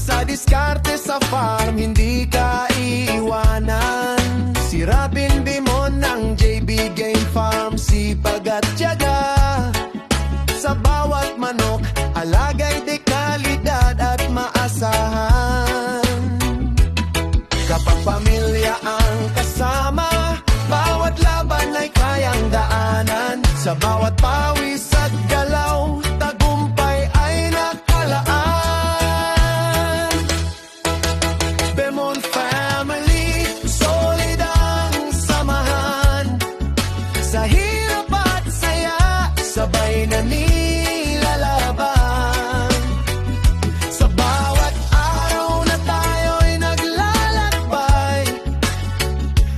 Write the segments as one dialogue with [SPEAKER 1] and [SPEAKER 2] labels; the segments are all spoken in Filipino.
[SPEAKER 1] Sa diskarte sa farm, hindi ka iiwanan. Si Robin Bimon ng JB Game Farm, sipag at tiyaga. Sa bawat manok, alagay dekalidad at maasahan. Kapag pamilya ang kasama, bawat laban ay kayang daanan. Sa bawat pawis at galaw, tagumpay ay nakalaan. Bemon family, solid ang samahan. Sa hirap at saya, sabay na nilalaban. Sa bawat araw na tayo'y naglalakbay,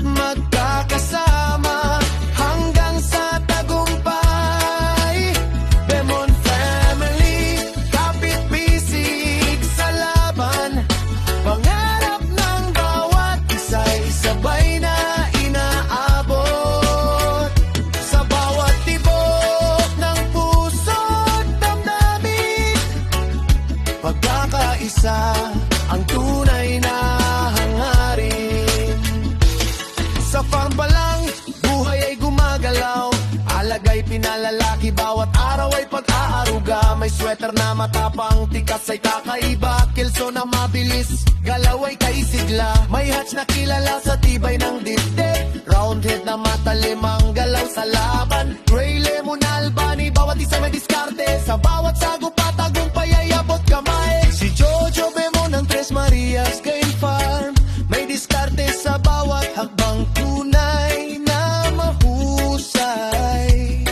[SPEAKER 1] magkakasama hanggang sa tagumpay. Bemon family, kapit-bisig sa laban. Pangarap ng bawat isa'y sabay na inaabot. Sa bawat tibok ng puso't damdamin, pagkakaisa ang tunay na hangarin. Sa farm pa lang, buhay ay gumagalaw. Alagay pinalalaki, bawat araw ay pag-aaruga. May sweater na matapang, tikas ay kakaiba. Kelso na mabilis, galaw ay kaisigla. May hatch na kilala sa tibay ng dibdib. Round head na matalim ang galaw sa laban. Gray lemon albany, bawat isa may diskarte. Sa bawat sagop at tagumpay ay abot kamay. Si Jojo Bemon ng Tres Marias Game Farm, may diskarte sa bawat hakbang, tunay na mahusay.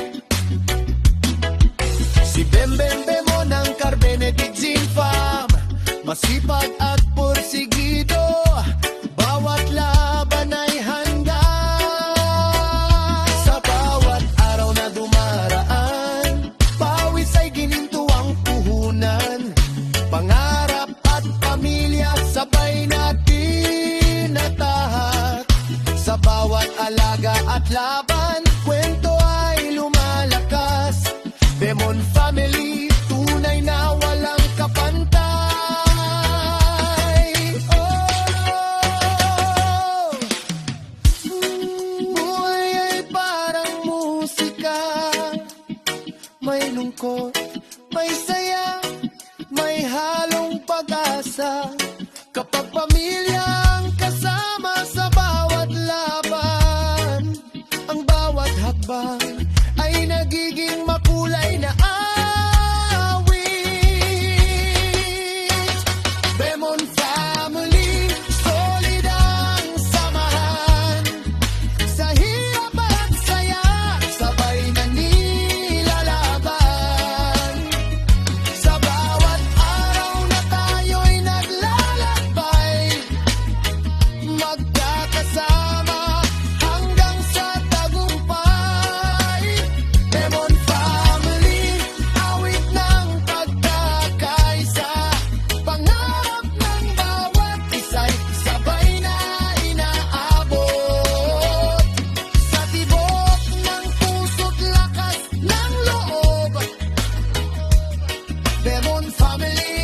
[SPEAKER 1] Si Bem Bem Bemon ng Carbenedict Gin Farm, masipag at porsigido, bawat laban ay handa. Sa bawat araw na dumaraan, pawis ay gininto ang puhunan. Pangarap at pamilya, sabay natin natahat. Sa bawat alaga at laban, kwento ay lumalakas. Bemon family, tunay na walang kapantay. Oh, buhay ay parang musika. May lungkot, may saya, may halong pag-asa. Kapag pamilya ang kasama sa bawat laban, ang bawat hakbang ay nagiging makulay na awit. Bemon family, solid ang samahan. Sa hirap at saya, sabay na nilalaban. Sa bawat araw na tayo'y naglalakbay, magkakasama hanggang sa tagumpay. Bemon family, awit ng pagkakaisa. Pangarap ng bawat isa'y sabay na inaabot. Sa tibok ng puso't lakas ng loob, Bemon family